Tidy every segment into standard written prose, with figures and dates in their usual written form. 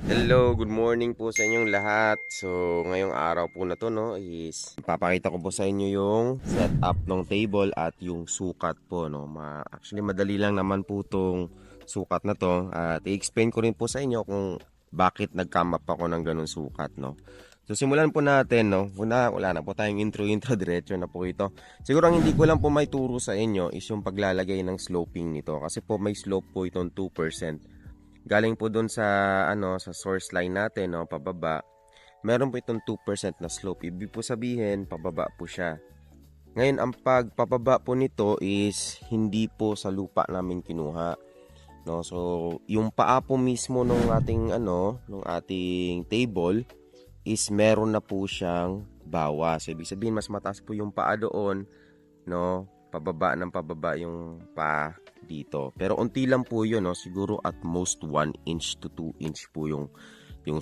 Hello, good morning po sa inyong lahat. So, ngayong araw po na to, no, is papakita ko po sa inyo yung setup ng table at yung sukat po, no. Actually, madali lang naman po tong sukat na to. At i-explain ko rin po sa inyo kung bakit nag-come up ako ng ganun sukat, no. So, simulan po natin, no. Wala na po tayong intro, diretso na po ito. Siguro ang hindi ko lang po may turo sa inyo is yung paglalagay ng sloping nito. Kasi po may slope po itong 2%. Galing po doon sa source line natin, no, pababa. Meron po itong 2% na slope. Ibig po sabihin, pababa po siya. Ngayon, ang pagpapaba po nito is hindi po sa lupa namin kinuha, no. So, yung paa po mismo ng ating table is meron na po siyang bawas. Ibig sabihin, mas mataas po yung paa doon, no. Pababa yung paa dito. Pero unti lang po yun, no? Siguro at most 1 inch to 2 inch po yung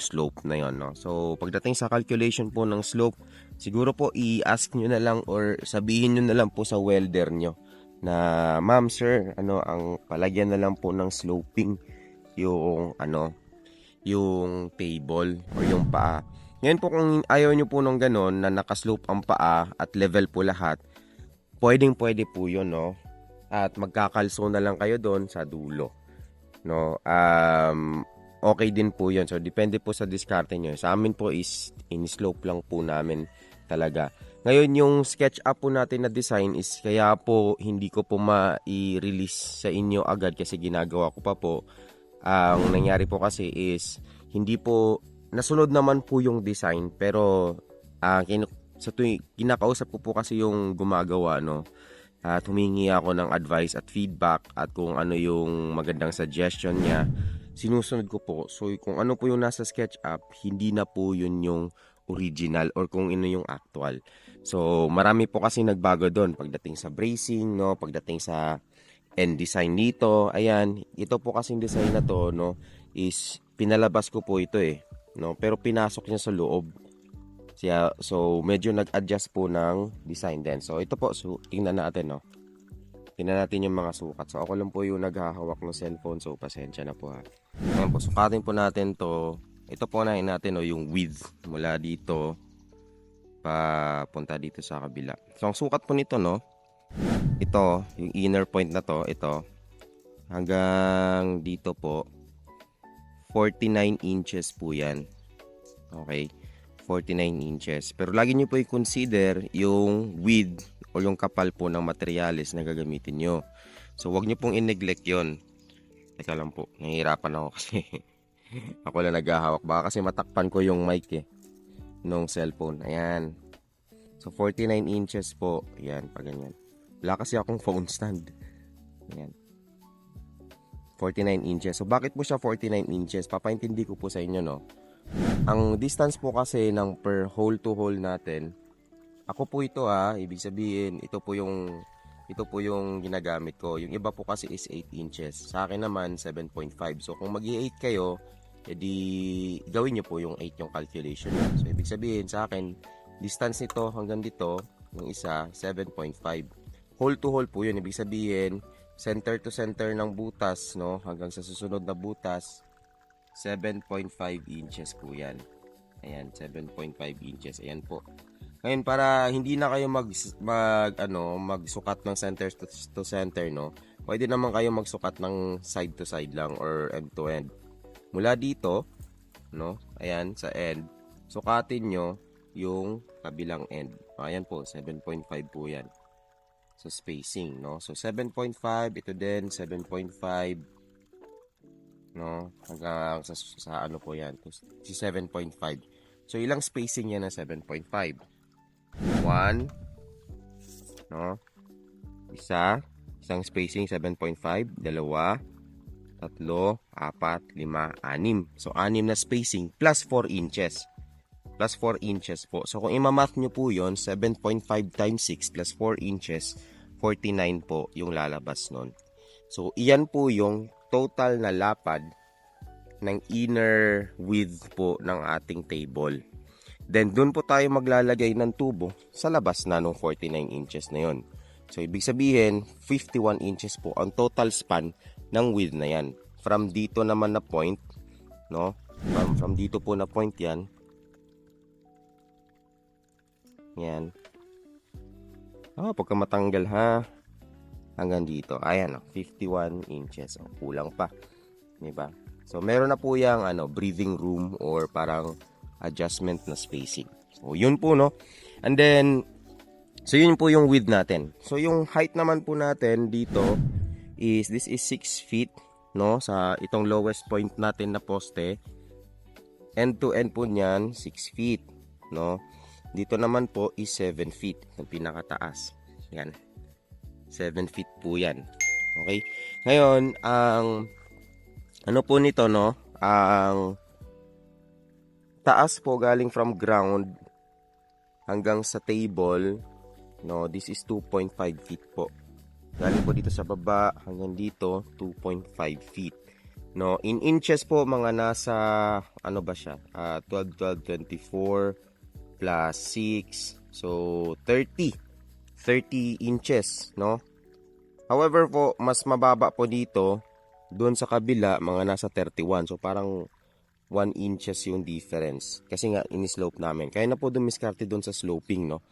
slope na yun, no? So, pagdating sa calculation po ng slope, siguro po i-ask nyo na lang or sabihin nyo na lang po sa welder nyo na, ma'am, sir, ang palagyan na lang po ng sloping yung table or yung paa. Ngayon po kung ayaw nyo po nung ganon na nakaslope ang paa at level po lahat, pwede po yun, no? At magkakalso na lang kayo doon sa dulo, no. Okay din po yun. So, depende po sa diskarte nyo. Sa amin po is in-slope lang po namin talaga. Ngayon, yung sketch up po natin na design is kaya po hindi ko po ma-release sa inyo agad kasi ginagawa ko pa po. Ang nangyari po kasi is hindi po nasunod naman po yung design pero sa tuwing kinakausap ko po kasi yung gumagawa, no, at humingi ako ng advice at feedback at kung ano yung magandang suggestion niya, sinusunod ko po. So kung ano po yung nasa SketchUp, hindi na po yun yung original or kung ano yung actual. So marami po kasi nagbago doon pagdating sa bracing, no, pagdating sa end design nito. Ayan, ito po kasing design na to, no, is pinalabas ko po ito no, pero pinasok niya sa loob. So, medyo nag-adjust po ng design din. So, ito po, tingnan natin, no. Tingnan natin yung mga sukat. So, ako lang po yung naghahawak ng cellphone. So, pasensya na po ha. Ngayon po, sukatin po natin to. Ito po natin, no, yung width mula dito papunta dito sa kabila. So, ang sukat po nito, no, ito, yung inner point na to, ito, hanggang dito po, 49 inches po yan. Okay. 49 inches. Pero lagi nyo po i-consider yung width o yung kapal po ng materials na gagamitin nyo. So, wag nyo pong i-neglect yun. Teka lang po, nahihirapan ako kasi ako lang naghahawak. Baka kasi matakpan ko yung mic nung cellphone. Ayan. So, 49 inches po. Ayan, pa ganyan. Wala kasi akong phone stand. Ayan. 49 inches. So, bakit po siya 49 inches? Papaintindi ko po sa inyo, no? Ang distance po kasi ng per hole to hole natin, ako po ito ibig sabihin, ito po yung ginagamit ko. Yung iba po kasi is 8 inches. Sa akin naman, 7.5. So, kung mag-8 kayo, edi gawin nyo po yung 8 yung calculation. So, ibig sabihin sa akin, distance nito hanggang dito, yung isa, 7.5. Hole to hole po yun. Ibig sabihin, center to center ng butas, no, hanggang sa susunod na butas, 7.5 inches po yan. Ayan, 7.5 inches. Ayan po. Ngayon, para hindi na kayo magsukat ng center to center, no, pwede naman kayo magsukat ng side to side lang or end to end. Mula dito, no, ayan, sa end, sukatin nyo yung kabilang end. Ayan po, 7.5 po yan. So, spacing, no. So, 7.5, ito din, 7.5, no, hanggang sa ano po yan, si 7.5. So, ilang spacing yan na 7.5? 1, no, isang spacing 7.5, dalawa, tatlo, apat, lima, anim. So, 6 na spacing plus 4 inches. Plus 4 inches po. So, kung imamath nyo po yon, 7.5 times 6 plus 4 inches, 49 po yung lalabas nun. So, iyan po yung total na lapad ng inner width po ng ating table. Then, dun po tayo maglalagay ng tubo sa labas na nung 49 inches na yon. So, ibig sabihin, 51 inches po ang total span ng width na yan. From dito naman na point, no, From dito po na point yan. Yan. Pagka matanggal ha. Hanggang dito. Ayan, 51 inches. Kulang pa. Diba? So, meron na po yung breathing room or parang adjustment na spacing. So, yun po, no? And then, so yun po yung width natin. So, yung height naman po natin dito this is 6 feet, no? Sa itong lowest point natin na poste. End to end po niyan, 6 feet, no? Dito naman po is 7 feet, yung pinakataas. Yan. 7 feet po yan. Okay? Ngayon, ang ano po nito, no? Ang taas po galing from ground hanggang sa table, no? This is 2.5 feet po. Galing po dito sa baba hanggang dito, 2.5 feet. No, in inches po mga nasa ano ba siya? 12, 12, 24 plus 6. So 30 inches, no? However po, mas mababa po dito doon sa kabila mga nasa 31. So parang 1 inches yung difference. Kasi nga ini-slope namin. Kaya na po dumiskarte doon sa sloping, no?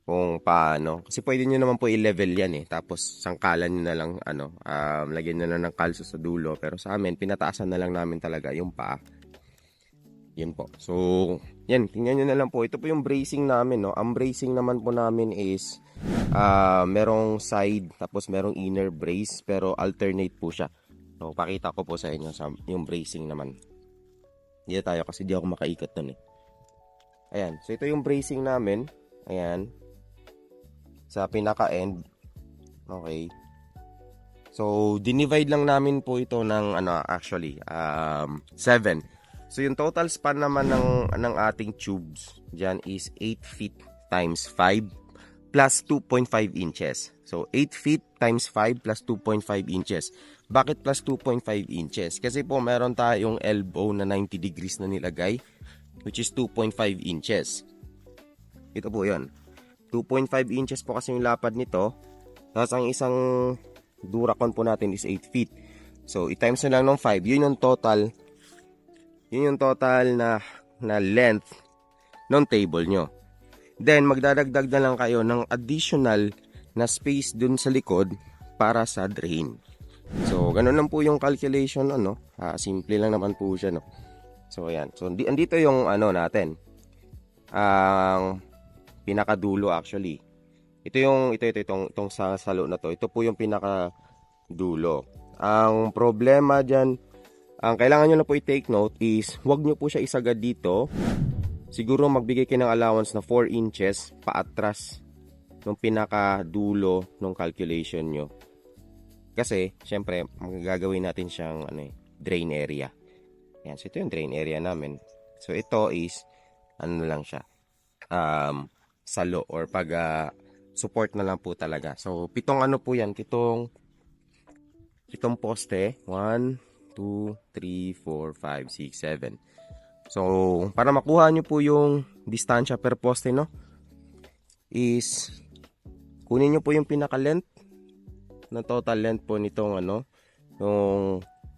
Kung paano. Kasi pwede nyo naman po i-level yan eh. Tapos sangkalan nyo na lang lagyan nyo na ng kalso sa dulo. Pero sa amin, pinataasan na lang namin talaga yung paa. Yan po. So, yan. Tingnan nyo na lang po. Ito po yung bracing namin, no? Ang bracing naman po namin is merong side tapos merong inner brace. Pero alternate po siya. So, pakita ko po sa inyo yung bracing naman. Hindi tayo kasi di ako makaikot nun eh. Ayan. So, ito yung bracing namin. Ayan. Sa pinaka-end. Okay. So, dinivide lang namin po ito ng 7. So, yung total span naman ng ating tubes dyan is 8 feet times 5 plus 2.5 inches. So, 8 feet times 5 plus 2.5 inches. Bakit plus 2.5 inches? Kasi po meron tayong elbow na 90 degrees na nilagay, which is 2.5 inches. Ito po yun. 2.5 inches po kasi yung lapad nito. Tapos ang isang Duracon po natin is 8 feet. So, i-times na lang ng 5. Yun yung total. Yun yung total na length ng table nyo. Then, magdadagdag na lang kayo ng additional na space dun sa likod para sa drain. So, ganun lang po yung calculation, simple lang naman po siya, no? So, ayan. So, andito yung natin. Ang pinakadulo actually. Itong salo na to. Ito po yung pinakadulo. Ang problema diyan, ang kailangan niyo na po i-take note is wag niyo po siya isagad dito. Siguro magbigay kayo ng allowance na 4 inches paatras ng pinakadulo ng calculation nyo. Kasi syempre, magagawin natin siyang drain area. Yan, so ito yung drain area namin. So ito is lang siya. Salo or pag support na lang po talaga. So, 7 po yan. 7 poste. 1, 2, 3, 4, 5, 6, 7. So, para makuha nyo po yung distansya per poste, no? Is, kunin nyo po yung pinaka-length na total length po nitong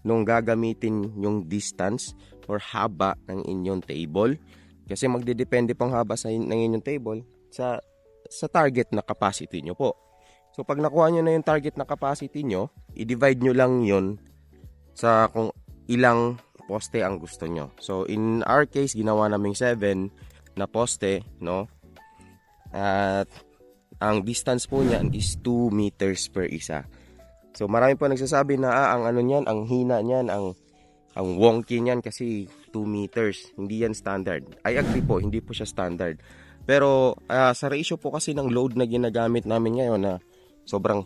nung gagamitin yung distance or haba ng inyong table. Kasi magdedepende pang haba ng inyong table sa target na capacity nyo po. So, pag nakuha nyo na yung target na capacity nyo, i-divide nyo lang yon sa kung ilang poste ang gusto nyo. So, in our case, ginawa naming 7 na poste, no? At ang distance po niyan is 2 meters per isa. So, marami po nagsasabi na ang hina niyan, ang wonky niyan kasi 2 meters. Hindi yan standard. I agree po, hindi po siya standard. Pero sa ratio po kasi ng load na ginagamit namin ngayon na sobrang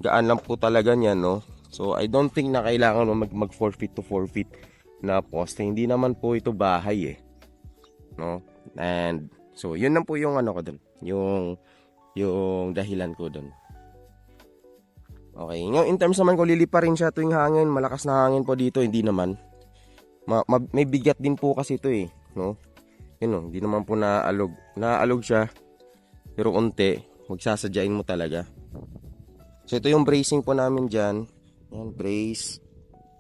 gaan lang po talaga niyan, no? So, I don't think na kailangan mag 4 feet to 4 feet na poste. Hindi naman po ito bahay no? And so, yun lang po yung ko dun. Yung dahilan ko dun. Okay, ngayon in terms naman kung lilipa rin siya tuwing hangin, malakas na hangin po dito, hindi naman. May bigat din po kasi ito no? Yun hindi naman po naalog. Naalog siya, pero unti, magsasadyain mo talaga. So ito yung bracing po namin dyan. Yan, brace.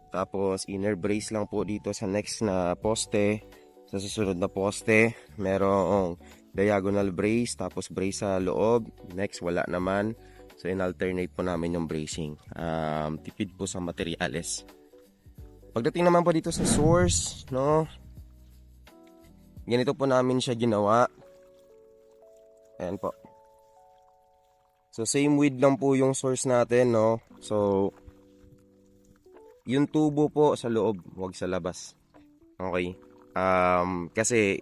Tapos inner brace lang po dito sa next na poste. Sa susunod na poste, merong diagonal brace, tapos brace sa loob. Next, wala naman. So, in-alternate po namin yung bracing. Tipid po sa materyales. Pagdating naman po dito sa source, no? Ganito po namin siya ginawa. Ayan po. So, same width lang po yung source natin, no? So, yung tubo po sa loob, huwag sa labas. Okay? Kasi,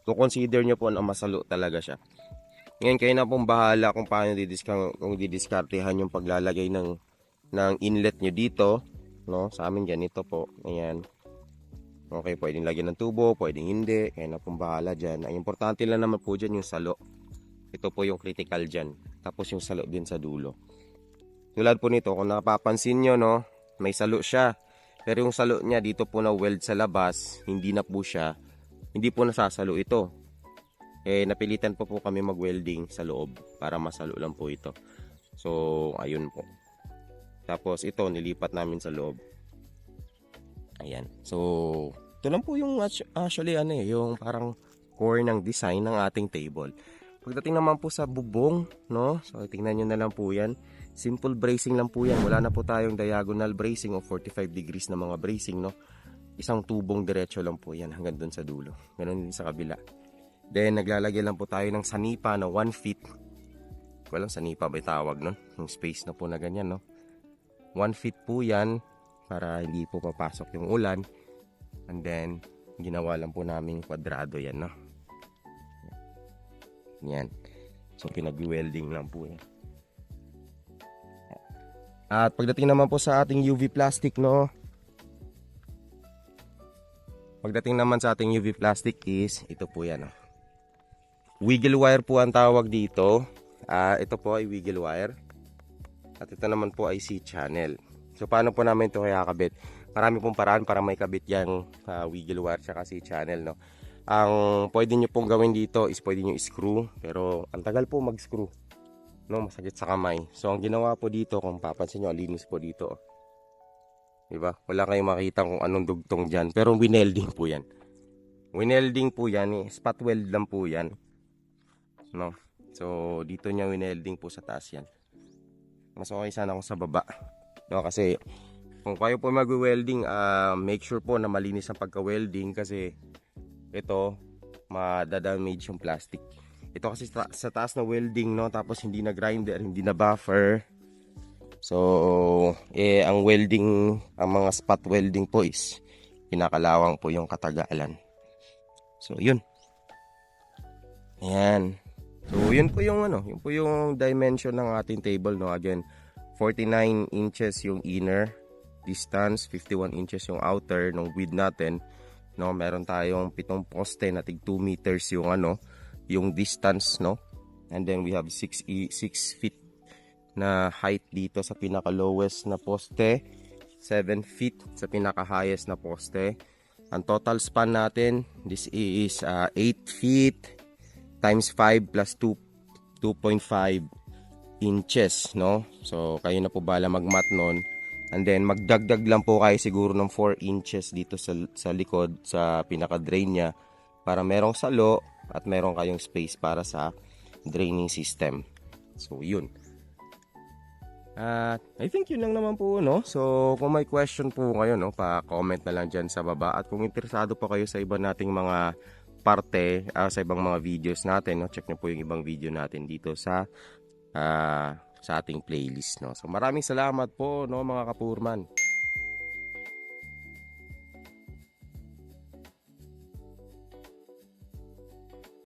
consider nyo po na masalo talaga siya. Ngayon, kayo na pong bahala kung paano didiskartehan yung paglalagay ng inlet nyo dito. No? Sa amin ganito po. Ayan. Okay, pwedeng lagyan ng tubo, pwedeng hindi. Kayo na pong bahala dyan. Ang importante lang naman po dyan yung salo. Ito po yung critical dyan. Tapos yung salo din sa dulo. Tulad po nito, kung napapansin nyo, no? May salo siya. Pero yung salo niya dito po na weld sa labas, hindi na po siya. Hindi po nasasalo ito. Napilitan po kami mag-welding sa loob para masalo lang po ito. So, ayun po. Tapos ito, nilipat namin sa loob. Ayan. So, ito lang po yung actually yung parang core ng design ng ating table. Pagdating naman po sa bubong, no? So, tingnan nyo na lang po yan. Simple bracing lang po yan. Wala na po tayong diagonal bracing o 45 degrees na mga bracing, no? Isang tubong diretso lang po yan hanggang dun sa dulo. Ganun din sa kabila. Then, naglalagay lang po tayo ng sanipa na 1 feet. Walang sanipa ba tawag nun? Yung space na po na ganyan, no? 1 feet po yan para hindi po papasok yung ulan. And then, ginawa lang po namin kwadrado yan, no? Yan. So, pinag-welding lang po yan. At pagdating naman po sa ating UV plastic, no? Pagdating naman sa ating UV plastic is, ito po yan, no? Wiggle wire po ang tawag dito. Ito po ay wiggle wire. At ito naman po ay C-channel. So, paano po namin ito kaya kabit? Marami pong paraan para may kabit yung wiggle wire at C-channel, no? Ang pwede nyo pong gawin dito is pwede nyo screw. Pero, ang tagal po mag-screw. No, masakit sa kamay. So, ang ginawa po dito, kung papansin nyo, linis po dito. Diba? Wala kayong makita kung anong dugtong dyan. Pero, winelding po yan. Winelding po yan. Spot weld lang po yan. No? So, dito niya winelding po sa taas yan. Mas okay sana kung sa baba. No? Kasi, kung kayo po mag-welding, make sure po na malinis ang pagka-welding kasi ito, madadamage yung plastic. Ito kasi sa taas na welding, no? Tapos hindi na grinder, hindi na buffer. So, ang welding, ang mga spot welding po is pinakalawang po yung katagalan. So, yun. Ayan. So, yun po yung yun po yung dimension ng ating table, no? Again, 49 inches yung inner distance, 51 inches yung outer ng width natin, no? Meron tayong 7 poste na tig 2 meters yung yung distance, no? And then we have 6 feet na height dito sa pinaka lowest na poste, 7 feet sa pinaka highest na poste. Ang total span natin, this is 8 feet times 5 plus 2.5 inches, no? So, kayo na po bala mag-mat nun. And then, magdagdag lang po kayo siguro ng 4 inches dito sa likod, sa pinaka-drain niya, para merong salo at merong kayong space para sa draining system. So, yun. I think yun lang naman po, no? So, kung may question po kayo, no, pa-comment na lang dyan sa baba. At kung interesado po kayo sa iba nating mga parte, sa ibang mga videos natin, no, check nyo po yung ibang video natin dito sa ating playlist, no. So, maraming salamat po, no, mga kapurman.